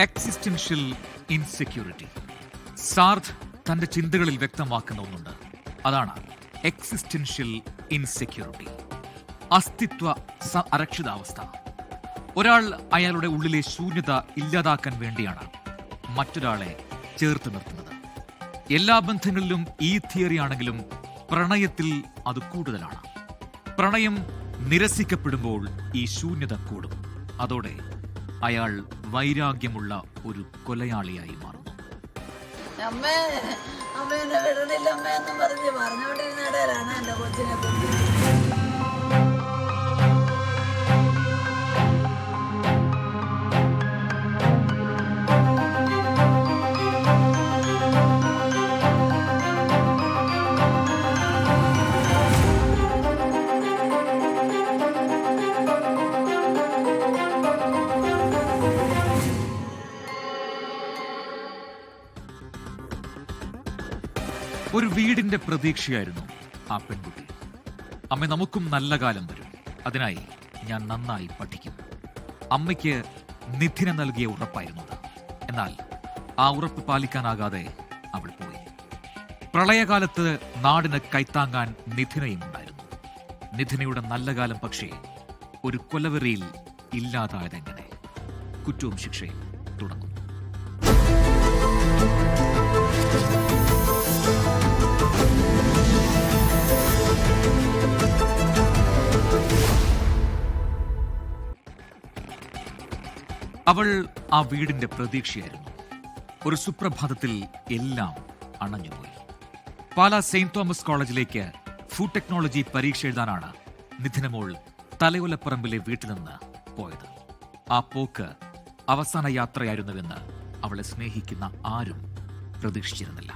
Existential insecurity. Sartre തന്റെ ചിന്തകളിൽ വ്യക്തമാക്കുന്ന ഒന്നുണ്ട്. അതാണ് എക്സിസ്റ്റൻഷ്യൽ ഇൻസെക്യൂരിറ്റി, അസ്തിത്വ അരക്ഷിതാവസ്ഥ. ഒരാൾ അയാളുടെ ഉള്ളിലെ ശൂന്യത ഇല്ലാതാക്കാൻ വേണ്ടിയാണ് മറ്റൊരാളെ ചേർത്ത് നിർത്തുന്നത്. എല്ലാ ബന്ധങ്ങളിലും ഈ തിയറി ആണെങ്കിലും പ്രണയത്തിൽ അത് കൂടുതലാണ്. പ്രണയം നിരസിക്കപ്പെടുമ്പോൾ ഈ ശൂന്യത കൂടും. അതോടെ അയാൾ വൈരാഗ്യമുള്ള ഒരു കൊലയാളിയായി മാറുന്നു. അമ്മേനെ വിടണില്ല അമ്മയെന്നും പറഞ്ഞുകൊണ്ടിരുന്നിടയിലാണ് എൻ്റെ കൊച്ചിനെ കുറിച്ച്. ഒരു വീടിന്റെ പ്രതീക്ഷയായിരുന്നു ആ പെൺകുട്ടി. അമ്മ, നമുക്കും നല്ല കാലം വരും, അതിനായി ഞാൻ നന്നായി പഠിക്കും. അമ്മയ്ക്ക് നിധിന നൽകിയ ഉറപ്പായിരുന്നത്. എന്നാൽ ആ ഉറപ്പ് പാലിക്കാനാകാതെ അവൾ പോയി. പ്രളയകാലത്ത് നാടിന് കൈത്താങ്ങാൻ നിധിനയും ഉണ്ടായിരുന്നു. നിധിനയുടെ നല്ല കാലം പക്ഷേ ഒരു കൊലവെറിയിൽ ഇല്ലാതായതെങ്ങനെ? കുറ്റവും ശിക്ഷയും തുടങ്ങും. അവൾ ആ വീടിന്റെ പ്രതീക്ഷയായിരുന്നു. ഒരു സുപ്രഭാതത്തിൽ എല്ലാം അണഞ്ഞുപോയി. പാലാ സെയിന്റ് തോമസ് കോളേജിലേക്ക് ഫുഡ് ടെക്നോളജി പരീക്ഷ എഴുതാനാണ് നിധിനമോൾ തലയോലപ്പറമ്പിലെ വീട്ടിൽ നിന്ന് പോയത്. ആ പോക്ക് അവസാന യാത്രയായിരുന്നുവെന്ന് അവളെ സ്നേഹിക്കുന്ന ആരും പ്രതീക്ഷിച്ചിരുന്നില്ല.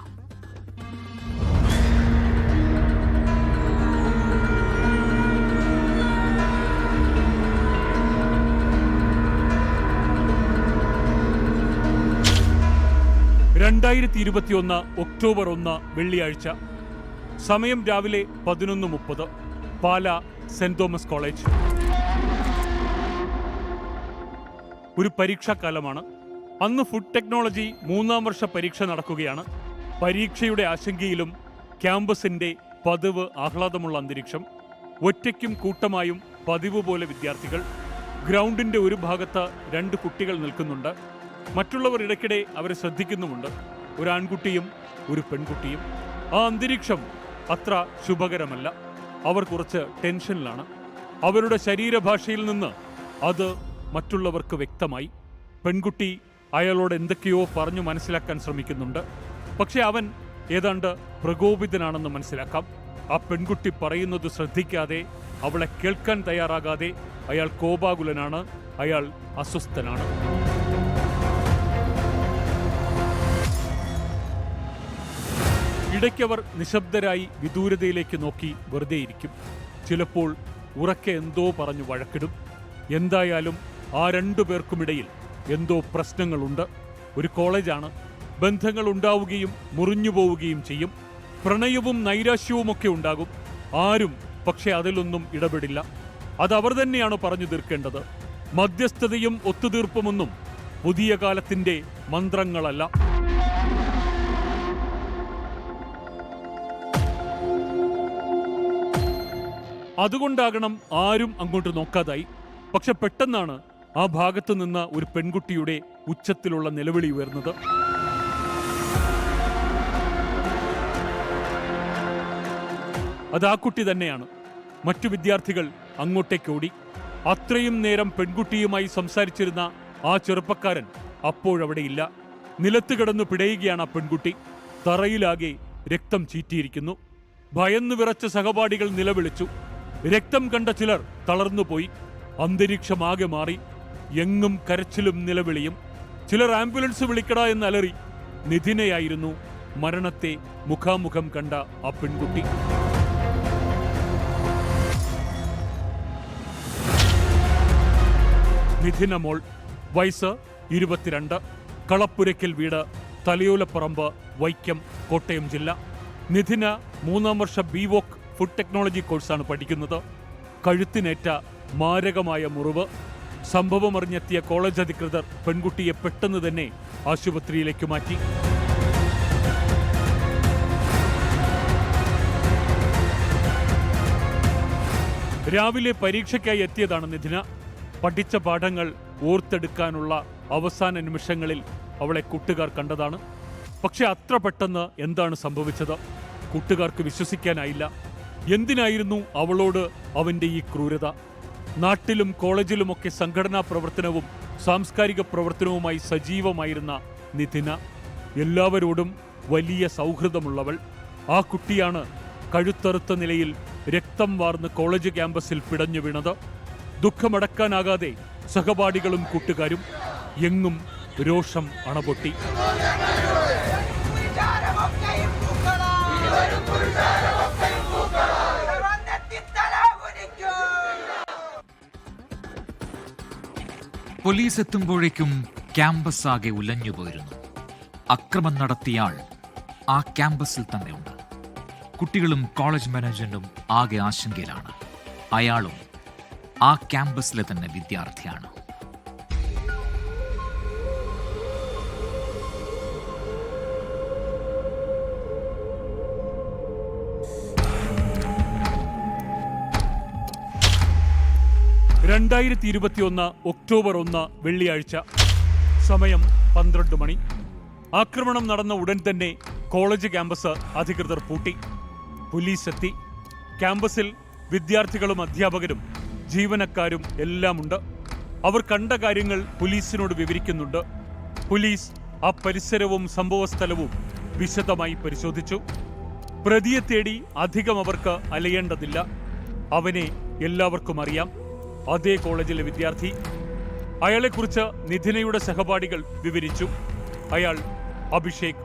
ഒക്ടോബർ 1 വെള്ളിയാഴ്ച. സമയം രാവിലെ 11:30. Pala saint Thomas college. ഒരു പരീക്ഷാകാലമാണ്. അന്ന് ഫുഡ് ടെക്നോളജി 3-ാം വർഷ പരീക്ഷ നടക്കുകയാണ്. പരീക്ഷയുടെ ആശങ്കയിലും ക്യാമ്പസിന്റെ പതിവ് ആഹ്ലാദമുള്ള അന്തരീക്ഷം. ഒറ്റയ്ക്കും കൂട്ടമായും പതിവ് പോലെ വിദ്യാർത്ഥികൾ. ഗ്രൗണ്ടിന്റെ ഒരു ഭാഗത്ത് 2 കുട്ടികൾ നിൽക്കുന്നുണ്ട്. മറ്റുള്ളവർ ഇടയ്ക്കിടെ അവരെ ശ്രദ്ധിക്കുന്നുമുണ്ട്. ഒരു ആൺകുട്ടിയും ഒരു പെൺകുട്ടിയും. ആ അന്തരീക്ഷം അത്ര ശുഭകരമല്ല. അവർ കുറച്ച് ടെൻഷനിലാണ്. അവരുടെ ശരീരഭാഷയിൽ നിന്ന് അത് മറ്റുള്ളവർക്ക് വ്യക്തമായി. പെൺകുട്ടി അയാളോട് എന്തൊക്കെയോ പറഞ്ഞു മനസ്സിലാക്കാൻ ശ്രമിക്കുന്നുണ്ട്. പക്ഷെ അവൻ ഏതാണ്ട് പ്രകോപിതനാണെന്ന് മനസ്സിലാക്കാം. ആ പെൺകുട്ടി പറയുന്നത് ശ്രദ്ധിക്കാതെ, അവളെ കേൾക്കാൻ തയ്യാറാകാതെ അയാൾ കോപാകുലനാണ്, അയാൾ അസ്വസ്ഥനാണ്. ഇടയ്ക്കവർ നിശബ്ദരായി വിദൂരതയിലേക്ക് നോക്കി വെറുതെയിരിക്കും. ചിലപ്പോൾ ഉറക്കെ എന്തോ പറഞ്ഞു വഴക്കിടും. എന്തായാലും ആ 2 പേർക്കുമിടയിൽ എന്തോ പ്രശ്നങ്ങളുണ്ട്. ഒരു കോളേജാണ്. ബന്ധങ്ങൾ ഉണ്ടാവുകയും മുറിഞ്ഞു പോവുകയും ചെയ്യും. പ്രണയവും നൈരാശ്യവുമൊക്കെ ഉണ്ടാകും. ആരും പക്ഷെ അതിലൊന്നും ഇടപെടില്ല. അതവർ തന്നെയാണ് പറഞ്ഞു തീർക്കേണ്ടത്. മധ്യസ്ഥതയും ഒത്തുതീർപ്പുമൊന്നും പുതിയ കാലത്തിന്റെ മന്ത്രങ്ങളല്ല. അതുകൊണ്ടാകണം ആരും അങ്ങോട്ട് നോക്കാതായി. പക്ഷെ പെട്ടെന്നാണ് ആ ഭാഗത്തു നിന്ന് ഒരു പെൺകുട്ടിയുടെ ഉച്ചത്തിലുള്ള നിലവിളി ഉയർന്നത്. അത് ആ കുട്ടി തന്നെയാണ്. മറ്റു വിദ്യാർത്ഥികൾ അങ്ങോട്ടേക്ക് ഓടി. അത്രയും നേരം പെൺകുട്ടിയുമായി സംസാരിച്ചിരുന്ന ആ ചെറുപ്പക്കാരൻ അപ്പോഴവിടെയില്ല. നിലത്ത് കിടന്നു പിടയുകയാണ് ആ പെൺകുട്ടി. തറയിലാകെ രക്തം ചീറ്റിയിരിക്കുന്നു. ഭയന്നു വിറച്ച സഹപാഠികൾ നിലവിളിച്ചു. രക്തം കണ്ട ചിലർ തളർന്നുപോയി. അന്തരീക്ഷമാകെ മാറി. എങ്ങും കരച്ചിലും നിലവിളിയും. ചിലർ ആംബുലൻസ് വിളിക്കടാ എന്ന് അലറി. നിധിനയായിരുന്നു മരണത്തെ മുഖാമുഖം കണ്ട ആ പെൺകുട്ടി. നിധിന മോൾ, വയസ്സ് 22, കളപ്പുരയ്ക്കൽ വീട്, തലയോലപ്പറമ്പ്, വൈക്കം, കോട്ടയം ജില്ല. നിധിന 3-ാം വർഷ ബിവോക് ഫുഡ് ടെക്നോളജി കോഴ്സാണ് പഠിക്കുന്നത്. കഴുത്തിനേറ്റ മാരകമായ മുറിവ്. സംഭവമറിഞ്ഞെത്തിയ കോളേജ് അധികൃതർ പെൺകുട്ടിയെ പെട്ടെന്ന് തന്നെ ആശുപത്രിയിലേക്ക് മാറ്റി. രാവിലെ പരീക്ഷയ്ക്കായി എത്തിയതാണ് നിധിന. പഠിച്ച പാഠങ്ങൾ ഓർത്തെടുക്കാനുള്ള അവസാന നിമിഷങ്ങളിൽ അവളെ കൂട്ടുകാർ കണ്ടതാണ്. പക്ഷെ അത്ര പെട്ടെന്ന് എന്താണ് സംഭവിച്ചത്? കൂട്ടുകാർക്ക് വിശ്വസിക്കാനായില്ല. എന്തിനായിരുന്നു അവളോട് അവന്റെ ഈ ക്രൂരത? നാട്ടിലും കോളേജിലുമൊക്കെ സംഘടനാ പ്രവർത്തനവും സാംസ്കാരിക പ്രവർത്തനവുമായി സജീവമായിരുന്ന നിധിന, എല്ലാവരോടും വലിയ സൗഹൃദമുള്ളവൾ. ആ കുട്ടിയാണ് കഴുത്തറുത്ത നിലയിൽ രക്തം വാർന്ന് കോളേജ് ക്യാമ്പസിൽ പിടഞ്ഞു വീണത്. ദുഃഖമടക്കാനാകാതെ സഹപാഠികളും കൂട്ടുകാരും. എങ്ങും രോഷം അണപൊട്ടി. പോലീസ് എത്തുമ്പോഴേക്കും ക്യാമ്പസ് ആകെ ഉലഞ്ഞുപോയിരുന്നു. അക്രമം നടത്തിയാൾ ആ ക്യാമ്പസിൽ തന്നെയുണ്ട്. കുട്ടികളും കോളേജ് മാനേജ്മെന്റും ആകെ ആശങ്കയിലാണ്. അയാളും ആ ക്യാമ്പസിലെ തന്നെ വിദ്യാർത്ഥിയാണ്. ഒക്ടോബർ 1 വെള്ളിയാഴ്ച, സമയം 12 മണി. ആക്രമണം നടന്ന ഉടൻ തന്നെ കോളേജ് ക്യാമ്പസ് അധികൃതർ പൂട്ടി. പോലീസ് എത്തി. ക്യാമ്പസിൽ വിദ്യാർത്ഥികളും അധ്യാപകരും ജീവനക്കാരും എല്ലാമുണ്ട്. അവർ കണ്ട കാര്യങ്ങൾ പോലീസിനോട് വിവരിക്കുന്നുണ്ട്. പോലീസ് ആ പരിസരവും സംഭവസ്ഥലവും വിശദമായി പരിശോധിച്ചു. പ്രതിയെ തേടി അധികം അവർക്ക് അലയേണ്ടതില്ല. അവനെ എല്ലാവർക്കും അറിയാം. അതേ കോളേജിലെ വിദ്യാർത്ഥി. അയാളെക്കുറിച്ച് നിധിനയുടെ സഹപാഠികൾ വിവരിച്ചു. അയാൾ അഭിഷേക്.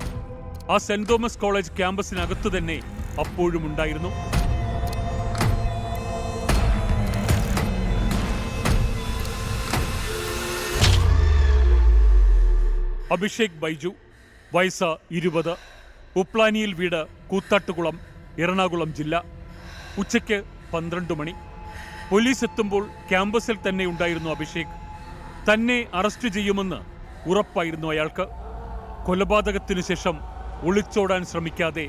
ആ സെന്റ് തോമസ് കോളേജ് ക്യാമ്പസിനകത്തു തന്നെ അപ്പോഴും ഉണ്ടായിരുന്നു. അഭിഷേക് ബൈജു, വയസ്സ് 20, ഉപ്ലാനിയിൽ വീട്, കൂത്താട്ടുകുളം, എറണാകുളം ജില്ല. ഉച്ചയ്ക്ക് 12 മണി. പോലീസ് എത്തുമ്പോൾ ക്യാമ്പസിൽ തന്നെ ഉണ്ടായിരുന്നു അഭിഷേക്. തന്നെ അറസ്റ്റ് ചെയ്യുമെന്ന് ഉറപ്പായിരുന്നു അയാൾക്ക്. കൊലപാതകത്തിനു ശേഷം ഒളിച്ചോടാൻ ശ്രമിക്കാതെ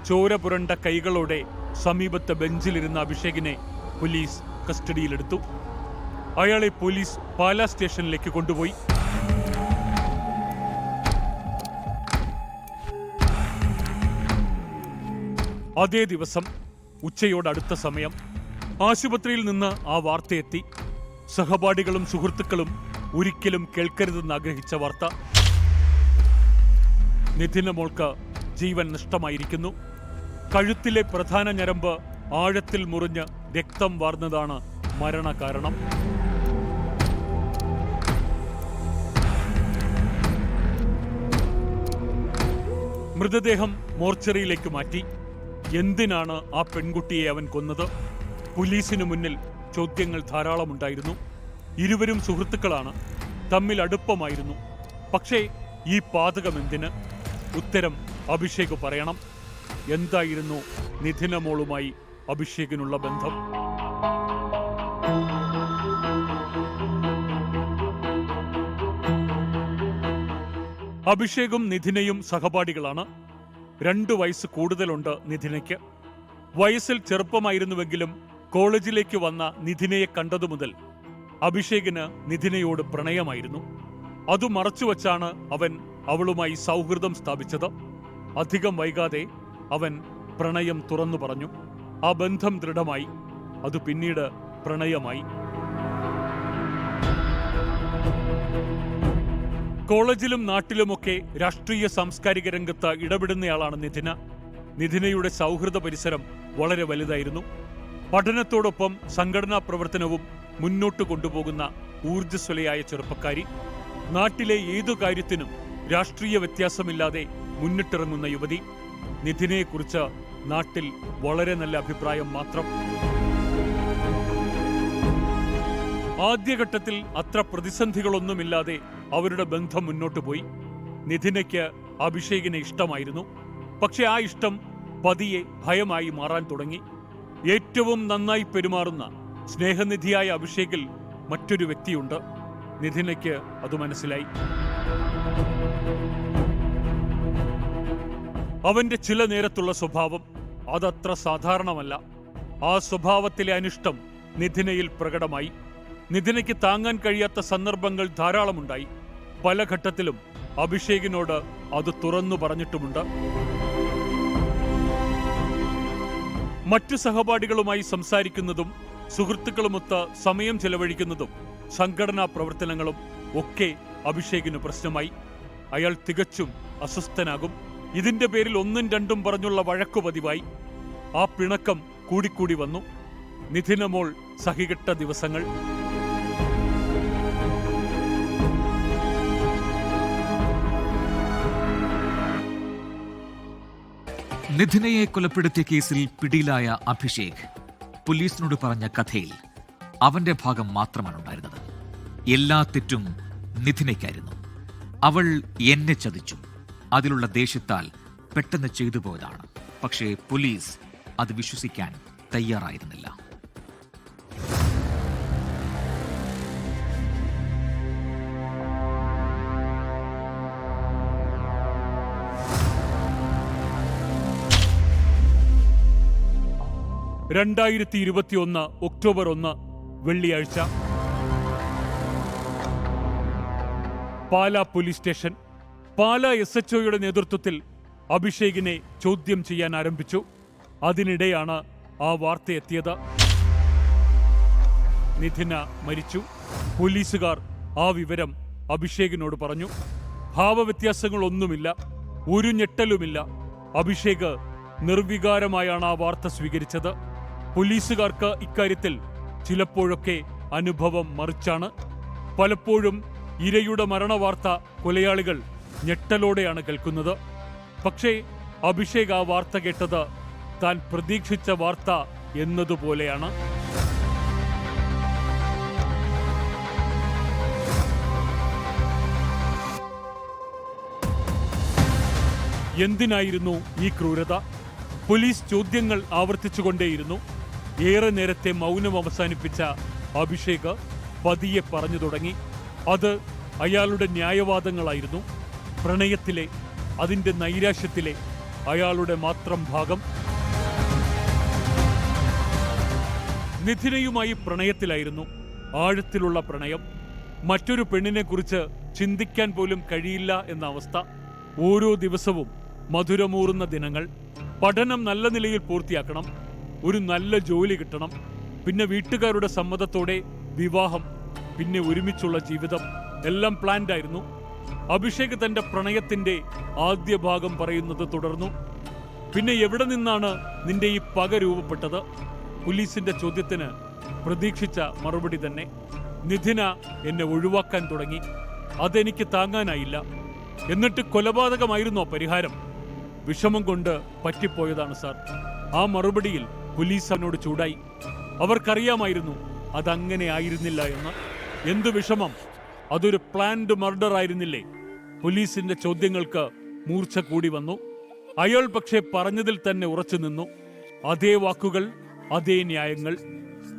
ചോര പുരണ്ട കൈകളോടെ സമീപത്തെ ബെഞ്ചിലിരുന്ന അഭിഷേകിനെ പോലീസ് കസ്റ്റഡിയിലെടുത്തു. അയാളെ പോലീസ് പാലാ സ്റ്റേഷനിലേക്ക് കൊണ്ടുപോയി. അതേ ദിവസം ഉച്ചയോടടുത്ത സമയം ആശുപത്രിയിൽ നിന്ന് ആ വാർത്തയെത്തി. സഹപാഠികളും സുഹൃത്തുക്കളും ഒരിക്കലും കേൾക്കരുതെന്ന് ആഗ്രഹിച്ച വാർത്ത. നിധിന മോൾക്ക് ജീവൻ നഷ്ടമായിരിക്കുന്നു. കഴുത്തിലെ പ്രധാന ഞരമ്പ് ആഴത്തിൽ മുറിഞ്ഞ് രക്തം വാർന്നതാണ് മരണകാരണം. മൃതദേഹം മോർച്ചറിയിലേക്ക് മാറ്റി. എന്തിനാണ് ആ പെൺകുട്ടിയെ അവൻ കൊന്നത്? പോലീസിനു മുന്നിൽ ചോദ്യങ്ങൾ ധാരാളമുണ്ടായിരുന്നു. ഇരുവരും സുഹൃത്തുക്കളാണ്, തമ്മിൽ അടുപ്പമായിരുന്നു. പക്ഷേ ഈ പാതകം എന്തിന്? ഉത്തരം അഭിഷേക് പറയണം. എന്തായിരുന്നു നിധിന മോളുമായി അഭിഷേകിനുള്ള ബന്ധം? അഭിഷേകും നിധിനയും സഹപാഠികളാണ്. 2 വയസ്സ് കൂടുതലുണ്ട് നിധിനയ്ക്ക്. വയസ്സിൽ ചെറുപ്പമായിരുന്നുവെങ്കിലും കോളേജിലേക്ക് വന്ന നിധിനയെ കണ്ടതുമുതൽ അഭിഷേകിന് നിധിനയോട് പ്രണയമായിരുന്നു. അതു മറച്ചുവച്ചാണ് അവൻ അവളുമായി സൗഹൃദം സ്ഥാപിച്ചത്. അധികം വൈകാതെ അവൻ പ്രണയം തുറന്നു പറഞ്ഞു. ആ ബന്ധം ദൃഢമായി. അത് പിന്നീട് പ്രണയമായി. കോളേജിലും നാട്ടിലുമൊക്കെ രാഷ്ട്രീയ സാംസ്കാരിക രംഗത്ത് ഇടപെടുന്നയാളാണ് നിധിന. നിധിനയുടെ സൗഹൃദ പരിസരം വളരെ വലുതായിരുന്നു. പഠനത്തോടൊപ്പം സംഘടനാ പ്രവർത്തനവും മുന്നോട്ട് കൊണ്ടുപോകുന്ന ഊർജ്ജസ്വലയായ ചെറുപ്പക്കാരി. നാട്ടിലെ ഏതു കാര്യത്തിനും രാഷ്ട്രീയ വ്യത്യാസമില്ലാതെ മുന്നിട്ടിറങ്ങുന്ന യുവതി. നിധിനയെക്കുറിച്ച് നാട്ടിൽ വളരെ നല്ല അഭിപ്രായം മാത്രം. ആദ്യഘട്ടത്തിൽ അത്ര പ്രതിസന്ധികളൊന്നുമില്ലാതെ അവരുടെ ബന്ധം മുന്നോട്ടു പോയി. നിധിനയ്ക്ക് അഭിഷേകിനെ ഇഷ്ടമായിരുന്നു. പക്ഷെ ആ ഇഷ്ടം പതിയെ ഭയമായി മാറാൻ തുടങ്ങി. ഏറ്റവും നന്നായി പെരുമാറുന്ന സ്നേഹനിധിയായ അഭിഷേകിൽ മറ്റൊരു വ്യക്തിയുണ്ട്. നിധിനയ്ക്ക് അത് മനസ്സിലായി. അവന്റെ ചില നേരത്തുള്ള സ്വഭാവം അതത്ര സാധാരണമല്ല. ആ സ്വഭാവത്തിലെ അനിഷ്ടം നിധിനയിൽ പ്രകടമായി. നിധിനയ്ക്ക് താങ്ങാൻ കഴിയാത്ത സന്ദർഭങ്ങൾ ധാരാളമുണ്ടായി. പല ഘട്ടത്തിലും അഭിഷേകിനോട് അത് തുറന്നു പറഞ്ഞിട്ടുമുണ്ട്. മറ്റു സഹപാഠികളുമായി സംസാരിക്കുന്നതും സുഹൃത്തുക്കളുമൊത്ത് സമയം ചെലവഴിക്കുന്നതും സംഘടനാ പ്രവർത്തനങ്ങളും ഒക്കെ അഭിഷേകിന് പ്രശ്നമായി. അയാൾ തികച്ചും അസ്വസ്ഥനാകും. ഇതിന്റെ പേരിൽ ഒന്നും രണ്ടും പറഞ്ഞുള്ള വഴക്കു പതിവായി. ആ പിണക്കം കൂടിക്കൂടി വന്നു. നിധിന മോൾ സഹികെട്ട ദിവസങ്ങൾ. നിധിനയെ കൊലപ്പെടുത്തിയ കേസിൽ പിടിയിലായ അഭിഷേക് പോലീസിനോട് പറഞ്ഞ കഥയിൽ അവന്റെ ഭാഗം മാത്രമാണ് ഉണ്ടായിരുന്നത്. എല്ലാ തെറ്റും നിധിനയ്ക്കായിരുന്നു. അവൾ എന്നെ ചതിച്ചു, അതിലുള്ള ദേഷ്യത്താൽ പെട്ടെന്ന് ചെയ്തു പോയതാണ്. പക്ഷേ പോലീസ് അത് വിശ്വസിക്കാൻ തയ്യാറായിരുന്നില്ല. ഒക്ടോബർ 1 വെള്ളിയാഴ്ച പാലാ പോലീസ് സ്റ്റേഷൻ. പാലാ SHOയുടെ നേതൃത്വത്തിൽ അഭിഷേകിനെ ചോദ്യം ചെയ്യാൻ ആരംഭിച്ചു. അതിനിടെയാണ് ആ വാർത്തയെത്തിയത്. നിധിന മരിച്ചു. പോലീസുകാർ ആ വിവരം അഭിഷേകിനോട് പറഞ്ഞു. ഭാവവ്യത്യാസങ്ങളൊന്നുമില്ല, ഒരു ഞെട്ടലുമില്ല. അഭിഷേക് നിർവികാരമായാണ് ആ വാർത്ത സ്വീകരിച്ചത്. പോലീസുകാർക്ക് ഇക്കാര്യത്തിൽ ചിലപ്പോഴൊക്കെ അനുഭവം മറിച്ചാണ്. പലപ്പോഴും ഇരയുടെ മരണവാർത്ത കൊലയാളികൾ ഞെട്ടലോടെയാണ് കേൾക്കുന്നത്. പക്ഷേ അഭിഷേക് ആ വാർത്ത കേട്ടത് താൻ പ്രതീക്ഷിച്ച വാർത്ത എന്നതുപോലെയാണ്. എന്തിനായിരുന്നു ഈ ക്രൂരത? പോലീസ് ചോദ്യങ്ങൾ ആവർത്തിച്ചുകൊണ്ടേയിരുന്നു. ഏറെ നേരത്തെ മൗനം അവസാനിപ്പിച്ച അഭിഷേക് പതിയെ പറഞ്ഞു തുടങ്ങി. അത് അയാളുടെ ന്യായവാദങ്ങളായിരുന്നു. പ്രണയത്തിലെ, അതിന്റെ നൈരാശ്യത്തിലെ അയാളുടെ മാത്രം ഭാഗം. നിധിനയുമായി പ്രണയത്തിലായിരുന്നു. ആഴത്തിലുള്ള പ്രണയം. മറ്റൊരു പെണ്ണിനെ കുറിച്ച് ചിന്തിക്കാൻ പോലും കഴിയില്ല എന്ന അവസ്ഥ. ഓരോ ദിവസവും മധുരമൂറുന്ന ദിനങ്ങൾ. പഠനം നല്ല നിലയിൽ പൂർത്തിയാക്കണം, ഒരു നല്ല ജോലി കിട്ടണം, പിന്നെ വീട്ടുകാരുടെ സമ്മതത്തോടെ വിവാഹം, പിന്നെ ഒരുമിച്ചുള്ള ജീവിതം. എല്ലാം പ്ലാൻഡ് ആയിരുന്നു. അഭിഷേക് തന്റെ പ്രണയത്തിന്റെ ആദ്യ ഭാഗം പറയുന്നത് തുടർന്നു. പിന്നെ എവിടെ നിന്നാണ് നിന്റെ ഈ പക രൂപപ്പെട്ടത്? പോലീസിന്റെ ചോദ്യത്തിന് പ്രതീക്ഷിച്ച മറുപടി തന്നെ. നിധിന എന്നെ ഒഴിവാക്കാൻ തുടങ്ങി. അതെനിക്ക് താങ്ങാനായില്ല. എന്നിട്ട് കൊലപാതകമായിരുന്നോ പരിഹാരം? വിഷമം കൊണ്ട് പറ്റിപ്പോയതാണ് സാർ. ആ മറുപടിയിൽ പോലീസ് അവനോട് ചൂടായി. അവർക്കറിയാമായിരുന്നു അതങ്ങനെ ആയിരുന്നില്ല എന്ന്. എന്തു വിഷമം? അതൊരു പ്ലാൻഡ് മർഡർ ആയിരുന്നില്ലേ? പോലീസിന്റെ ചോദ്യങ്ങൾക്ക് മൂർച്ച കൂടി വന്നു. അയാൾ പക്ഷേ പറഞ്ഞതിൽ തന്നെ ഉറച്ചു നിന്നു. അതേ വാക്കുകൾ, അതേ ന്യായങ്ങൾ.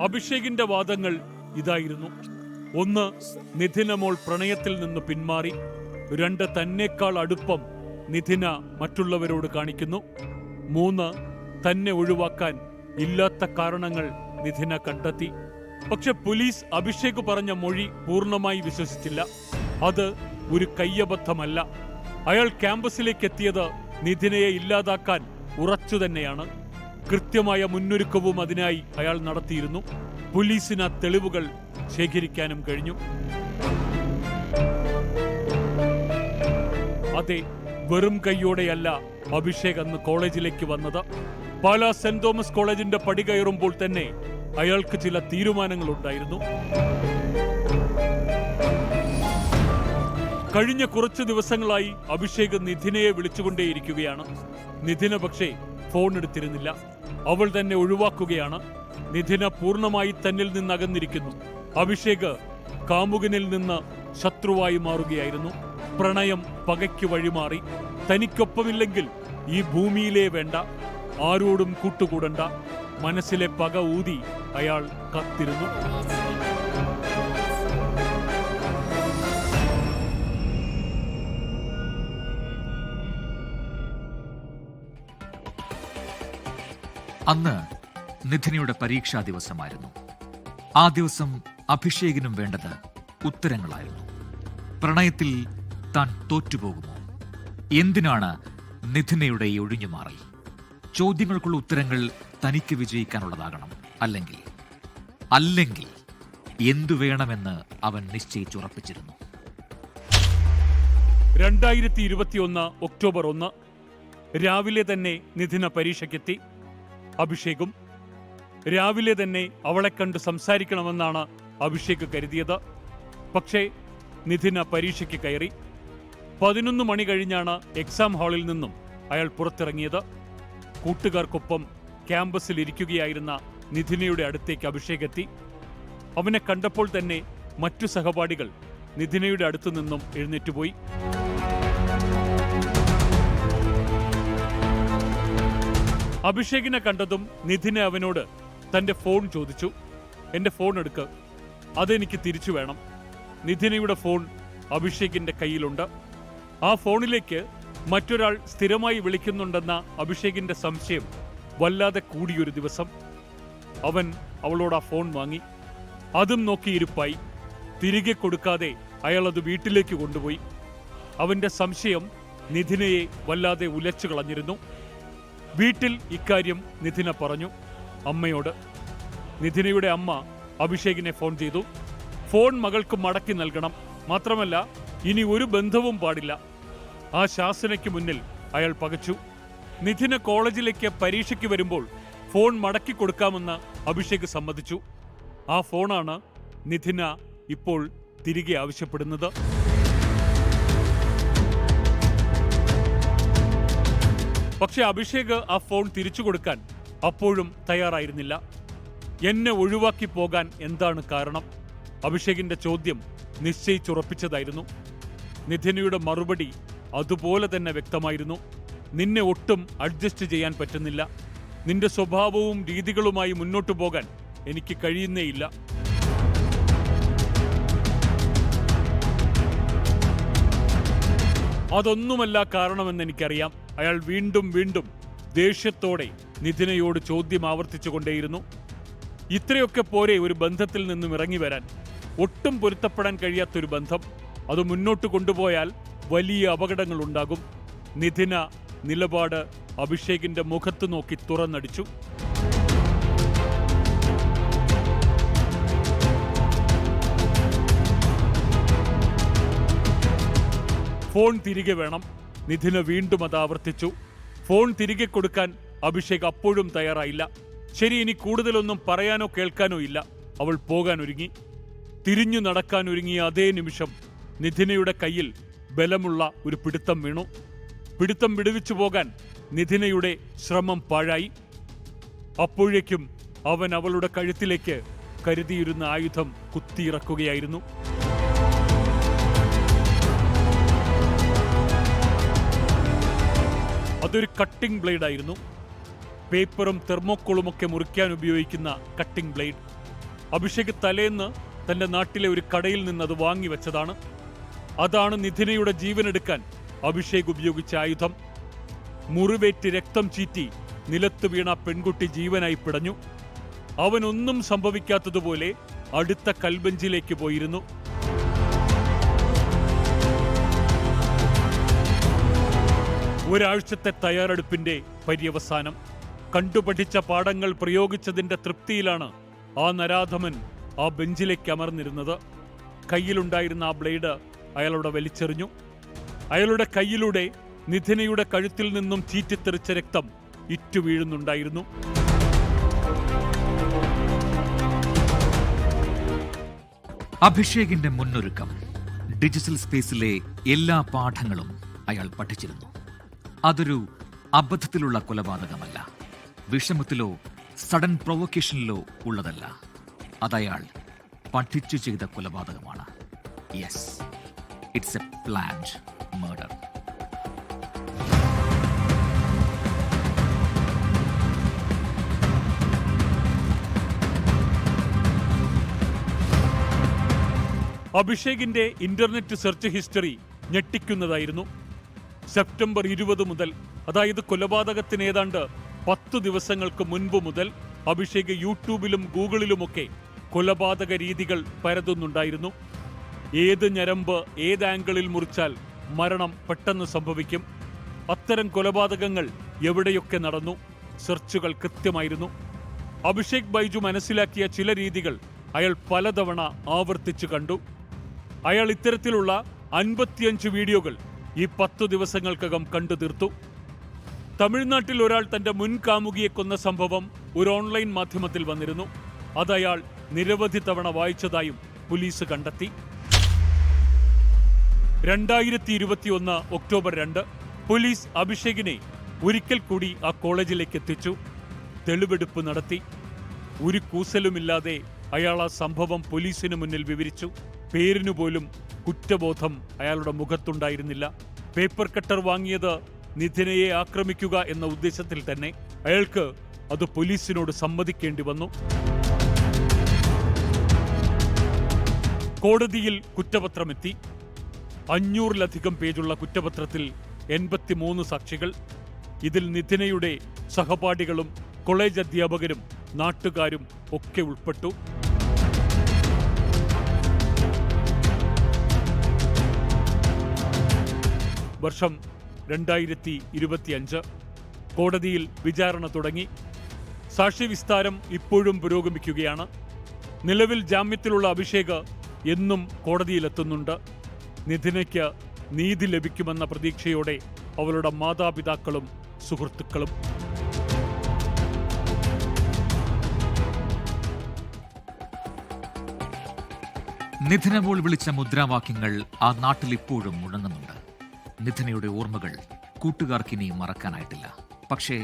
അഭിഷേകിന്റെ വാദങ്ങൾ ഇതായിരുന്നു: 1, നിധിന മോൾ പ്രണയത്തിൽ നിന്ന് പിന്മാറി. 2, തന്നേക്കാൾ അടുപ്പം നിധിന മറ്റുള്ളവരോട് കാണിക്കുന്നു. 3, തന്നെ ഒഴിവാക്കാൻ ഇല്ലാത്ത കാരണങ്ങൾ നിധിന കണ്ടെത്തി. പക്ഷെ പോലീസ് അഭിഷേക് പറഞ്ഞ മൊഴി പൂർണ്ണമായി വിശ്വസിച്ചില്ല. അത് ഒരു കയ്യബദ്ധമല്ല. അയാൾ ക്യാമ്പസിലേക്ക് എത്തിയത് നിധിനയെ ഇല്ലാതാക്കാൻ ഉറച്ചു തന്നെയാണ്. കൃത്യമായ മുന്നൊരുക്കവും അതിനായി അയാൾ നടത്തിയിരുന്നു. പോലീസിന് ആ തെളിവുകൾ ശേഖരിക്കാനും കഴിഞ്ഞു. അതെ, വെറും കൈയോടെയല്ല അഭിഷേക് അന്ന് കോളേജിലേക്ക് വന്നത്. പാലാ സെന്റ് തോമസ് കോളേജിന്റെ പടി കയറുമ്പോൾ തന്നെ അയാൾക്ക് ചില തീരുമാനങ്ങളുണ്ടായിരുന്നു. കഴിഞ്ഞ കുറച്ചു ദിവസങ്ങളായി അഭിഷേക് നിധിനയെ വിളിച്ചുകൊണ്ടേയിരിക്കുകയാണ്. നിധിന പക്ഷേ ഫോൺ എടുത്തിരുന്നില്ല. അവൾ തന്നെ ഒഴിവാക്കുകയാണ്. നിധിന പൂർണ്ണമായി തന്നിൽ നിന്ന് അകന്നിരിക്കുന്നു. അഭിഷേക് കാമുകനിൽ നിന്ന് ശത്രുവായി മാറുകയായിരുന്നു. പ്രണയം പകയ്ക്ക് വഴിമാറി. തനിക്കൊപ്പമില്ലെങ്കിൽ ഈ ഭൂമിയിലേ വേണ്ട, ആരോടും കൂട്ടുകൂടണ്ട. മനസ്സിലെ പക ഊതി അയാൾ കത്തിരുന്നു. അന്ന് നിധിനയുടെ പരീക്ഷാ ദിവസമായിരുന്നു. ആ ദിവസം അഭിഷേകിനും വേണ്ടത് ഉത്തരങ്ങളായിരുന്നു. പ്രണയത്തിൽ താൻ തോറ്റുപോകുമോ? എന്തിനാണ് നിധിനയുടെ ഈ ഒഴിഞ്ഞുമാറൽ? ചോദ്യങ്ങൾക്കുള്ള ഉത്തരങ്ങൾ തനിക്ക് വിജയിക്കാനുള്ളതാകണം. അല്ലെങ്കിൽ എന്തു വേണമെന്ന് അവൻ നിശ്ചയിച്ചുറപ്പിച്ചിരുന്നു. 2021 ഒക്ടോബർ 1 രാവിലെ തന്നെ നിധിന പരീക്ഷയ്ക്കെത്തി. അഭിഷേകും രാവിലെ തന്നെ അവളെ കണ്ട് സംസാരിക്കണമെന്നാണ് അഭിഷേക് കരുതിയത്. പക്ഷേ നിധിന പരീക്ഷയ്ക്ക് കയറി. 11 മണി കഴിഞ്ഞാണ് എക്സാം ഹാളിൽ നിന്നും അയാൾ പുറത്തിറങ്ങിയത്. കൂട്ടുകാർക്കൊപ്പം ക്യാമ്പസിൽ ഇരിക്കുകയായിരുന്ന നിധിനയുടെ അടുത്തേക്ക് അഭിഷേക് എത്തി. അവനെ കണ്ടപ്പോൾ തന്നെ മറ്റു സഹപാഠികൾ നിധിനയുടെ അടുത്തു നിന്നും എഴുന്നേറ്റുപോയി. അഭിഷേകിനെ കണ്ടതും നിധിന അവനോട് തന്റെ ഫോൺ ചോദിച്ചു. എന്റെ ഫോൺ എടുക്ക്, അതെനിക്ക് തിരിച്ചു വേണം. നിധിനയുടെ ഫോൺ അഭിഷേകിന്റെ കയ്യിലുണ്ട്. ആ ഫോണിലേക്ക് മറ്റൊരാൾ സ്ഥിരമായി വിളിക്കുന്നുണ്ടെന്ന അഭിഷേകിന്റെ സംശയം വല്ലാതെ കൂടിയൊരു ദിവസം അവൻ അവളോട് ആ ഫോൺ വാങ്ങി. അതും നോക്കിയിരിപ്പായി. തിരികെ കൊടുക്കാതെ അയാൾ അത് വീട്ടിലേക്ക് കൊണ്ടുപോയി. അവന്റെ സംശയം നിധിനയെ വല്ലാതെ ഉലച്ചു കളഞ്ഞിരുന്നു. വീട്ടിൽ ഇക്കാര്യം നിധിന പറഞ്ഞു അമ്മയോട്. നിധിനയുടെ അമ്മ അഭിഷേകിനെ ഫോൺ ചെയ്തു. ഫോൺ മകൾക്ക് മടക്കി നൽകണം, മാത്രമല്ല ഇനി ഒരു ബന്ധവും പാടില്ല. ആ ശാസനയ്ക്ക് മുന്നിൽ അയാൾ പകച്ചു. നിധിന കോളേജിലേക്ക് പരീക്ഷയ്ക്ക് വരുമ്പോൾ ഫോൺ മടക്കി കൊടുക്കാമെന്ന് അഭിഷേക് സമ്മതിച്ചു. ആ ഫോണാണ് നിധിന ഇപ്പോൾ തിരികെ ആവശ്യപ്പെടുന്നത്. പക്ഷെ അഭിഷേക് ആ ഫോൺ തിരിച്ചു കൊടുക്കാൻ അപ്പോഴും തയ്യാറായിരുന്നില്ല. എന്നെ ഒഴിവാക്കി പോകാൻ എന്താണ് കാരണം? അഭിഷേകിന്റെ ചോദ്യം നിശ്ചയിച്ചുറപ്പിച്ചതായിരുന്നു. നിധിനയുടെ മറുപടി അതുപോലെ തന്നെ വ്യക്തമായിരുന്നു. നിന്നെ ഒട്ടും അഡ്ജസ്റ്റ് ചെയ്യാൻ പറ്റുന്നില്ല. നിന്റെ സ്വഭാവവും രീതികളുമായി മുന്നോട്ടു പോകാൻ എനിക്ക് കഴിയുന്നേയില്ല. അതൊന്നുമല്ല കാരണമെന്ന് എനിക്കറിയാം. അയാൾ വീണ്ടും വീണ്ടും ദേഷ്യത്തോടെ നിധിനയോട് ചോദ്യം ആവർത്തിച്ചുകൊണ്ടേയിരുന്നു. ഇത്രയൊക്കെ പോരെ ഒരു ബന്ധത്തിൽ നിന്നും ഇറങ്ങി വരാൻ? ഒട്ടും പൊരുത്തപ്പെടാൻ കഴിയാത്തൊരു ബന്ധം, അത് മുന്നോട്ട് കൊണ്ടുപോയാൽ വലിയ അപകടങ്ങൾ ഉണ്ടാകും. നിധിന നിലപാട് അഭിഷേകിന്റെ മുഖത്ത് നോക്കി തുറന്നടിച്ചു. ഫോൺ തിരികെ വേണം. നിധിന വീണ്ടും അത് ആവർത്തിച്ചു. ഫോൺ തിരികെ കൊടുക്കാൻ അഭിഷേക് അപ്പോഴും തയ്യാറായില്ല. ശരി, ഇനി കൂടുതലൊന്നും പറയാനോ കേൾക്കാനോ ഇല്ല. അവൾ പോകാനൊരുങ്ങി. തിരിഞ്ഞു നടക്കാനൊരുങ്ങിയ അതേ നിമിഷം നിധിനയുടെ കയ്യിൽ ബലമുള്ള ഒരു പിടുത്തം വീണു. പിടുത്തം വിടുവിച്ചു പോകാൻ നിധിനയുടെ ശ്രമം പാഴായി. അപ്പോഴേക്കും അവൻ അവളുടെ കഴുത്തിലേക്ക് കരുതിയിരുന്ന ആയുധം കുത്തിയിറക്കുകയായിരുന്നു. അതൊരു കട്ടിംഗ് ബ്ലേഡ് ആയിരുന്നു. പേപ്പറും തെർമോക്കോളുമൊക്കെ മുറിക്കാൻ ഉപയോഗിക്കുന്ന കട്ടിംഗ് ബ്ലേഡ്. അഭിഷേക് തലേന്ന് തന്റെ നാട്ടിലെ ഒരു കടയിൽ നിന്ന് അത് വാങ്ങിവെച്ചതാണ്. അതാണ് നിധിനയുടെ ജീവനെടുക്കാൻ അഭിഷേക് ഉപയോഗിച്ച ആയുധം. മുറിവേറ്റ് രക്തം ചീറ്റി നിലത്ത് വീണ പെൺകുട്ടി ജീവനായി പിടഞ്ഞു. അവനൊന്നും സംഭവിക്കാത്തതുപോലെ അടുത്ത കൽബെഞ്ചിലേക്ക് പോയിരുന്നു. ഒരാഴ്ചത്തെ തയ്യാറെടുപ്പിന്റെ പര്യവസാനം. കണ്ടുപഠിച്ച പാഠങ്ങൾ പ്രയോഗിച്ചതിന്റെ തൃപ്തിയിലാണ് ആ നരാധമൻ ആ ബെഞ്ചിലേക്ക് അമർന്നിരുന്നത്. കയ്യിലുണ്ടായിരുന്ന ആ ബ്ലേഡ് അയാളുടെ വലിച്ചെറിഞ്ഞു. അയാളുടെ കയ്യിലൂടെ നിധിനയുടെ കഴുത്തിൽ നിന്നും ചീറ്റിത്തെറിച്ച രക്തം ഇറ്റുവീഴുന്നുണ്ടായിരുന്നു. അഭിഷേകിന്റെ മുന്നൊരുക്കം. ഡിജിറ്റൽ സ്പേസിലെ എല്ലാ പാഠങ്ങളും അയാൾ പഠിച്ചിരുന്നു. അതൊരു അബദ്ധത്തിലുള്ള കൊലപാതകമല്ല, വിഷമത്തിലോ സഡൻ പ്രൊവൊക്കേഷനിലോ ഉള്ളതല്ല. അതയാൾ പഠിച്ചു ചെയ്ത കൊലപാതകമാണ്. Yes, it's a planned murder. അഭിഷേകിന്റെ ഇന്റർനെറ്റ് സെർച്ച് ഹിസ്റ്ററി ഞെട്ടിക്കുന്നതായിരുന്നു. സെപ്റ്റംബർ 20 മുതൽ, അതായത് കൊലപാതകത്തിന് ഏതാണ്ട് 10 ദിവസങ്ങൾക്ക് മുൻപ് മുതൽ അഭിഷേക് യൂട്യൂബിലും ഗൂഗിളിലുമൊക്കെ കൊലപാതക രീതികൾ പരതുന്നുണ്ടായിരുന്നു. ഏത് ഞരമ്പ് ഏത് ആംഗിളിൽ മുറിച്ചാൽ മരണം പെട്ടെന്ന് സംഭവിക്കും, അത്തരം കൊലപാതകങ്ങൾ എവിടെയൊക്കെ നടന്നു, സെർച്ചുകൾ കൃത്യമായിരുന്നു. അഭിഷേക് ബൈജു മനസ്സിലാക്കിയ ചില രീതികൾ അയാൾ പലതവണ ആവർത്തിച്ചു കണ്ടു. അയാൾ ഇത്തരത്തിലുള്ള 55 വീഡിയോകൾ ഈ 10 ദിവസങ്ങൾക്കകം കണ്ടു തീർത്തു. തമിഴ്നാട്ടിൽ ഒരാൾ തന്റെ മുൻ കാമുകിയെ കൊന്ന സംഭവം ഒരു ഓൺലൈൻ മാധ്യമത്തിൽ വന്നിരുന്നു. അതയാൾ നിരവധി തവണ വായിച്ചതായും പോലീസ് കണ്ടെത്തി. 2021 ഒക്ടോബർ 2 പോലീസ് അഭിഷേകിനെ ഒരിക്കൽ കൂടി ആ കോളേജിലേക്ക് എത്തിച്ചു. തെളിവെടുപ്പ് നടത്തി. ഒരു കൂസലുമില്ലാതെ അയാൾ ആ സംഭവം പോലീസിന് മുന്നിൽ വിവരിച്ചു. പേരിനു പോലും കുറ്റബോധം അയാളുടെ മുഖത്തുണ്ടായിരുന്നില്ല. പേപ്പർ കട്ടർ വാങ്ങിയത് നിധിനയെ ആക്രമിക്കുക എന്ന ഉദ്ദേശത്തിൽ തന്നെ. അയാൾക്ക് അത് പോലീസിനോട് സമ്മതിക്കേണ്ടി വന്നു. കോടതിയിൽ കുറ്റപത്രമെത്തി. 500-ലധികം പേജുള്ള കുറ്റപത്രത്തിൽ 83 സാക്ഷികൾ. ഇതിൽ നിധിനയുടെ സഹപാഠികളും കോളേജ് അധ്യാപകരും നാട്ടുകാരും ഒക്കെ ഉൾപ്പെട്ടു. വർഷം 2025. കോടതിയിൽ വിചാരണ തുടങ്ങി. സാക്ഷിവിസ്താരം ഇപ്പോഴും പുരോഗമിക്കുകയാണ്. നിലവിൽ ജാമ്യത്തിലുള്ള അഭിഷേക് എന്നും കോടതിയിലെത്തുന്നുണ്ട്. നിധിനയ്ക്ക് നീതി ലഭിക്കുമെന്ന പ്രതീക്ഷയോടെ അവളുടെ മാതാപിതാക്കളും സുഹൃത്തുക്കളും. നിധിനമോൾ വിളിച്ച മുദ്രാവാക്യങ്ങൾ ആ നാട്ടിൽ ഇപ്പോഴും മുഴങ്ങുന്നുണ്ട്. നിധിനയുടെ ഓർമ്മകൾ കൂട്ടുകാർക്കിനി മറക്കാനായിട്ടില്ല. പക്ഷേ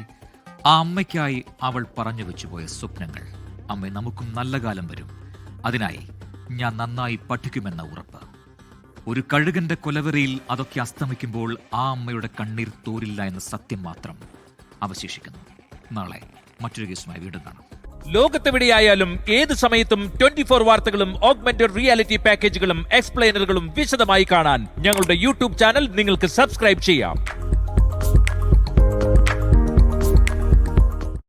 ആ അമ്മയ്ക്കായി അവൾ പറഞ്ഞു വെച്ചുപോയ സ്വപ്നങ്ങൾ. അമ്മ, നമുക്കും നല്ല കാലം വരും, അതിനായി ഞാൻ നന്നായി പഠിക്കുമെന്ന ഉറപ്പ്. ഒരു കഴുകന്റെ കൊലവെറിയിൽ അതൊക്കെ അസ്തമിക്കുമ്പോൾ ആ അമ്മയുടെ കണ്ണീർ തോരില്ല എന്ന സത്യം മാത്രം അവശേഷിക്കുന്നു. നാളെ മറ്റൊരു കേസുമായി വീണ്ടും കാണാം. ലോകത്തെവിടെയായാലും ഏത് സമയത്തും 24 വാർത്തകളും ഓഗ്മെന്റഡ് റിയാലിറ്റി പാക്കേജുകളും എക്സ്പ്ലെയിനറുകളും വിശദമായി കാണാൻ ഞങ്ങളുടെ യൂട്യൂബ് ചാനൽ നിങ്ങൾക്ക് സബ്സ്ക്രൈബ് ചെയ്യാം.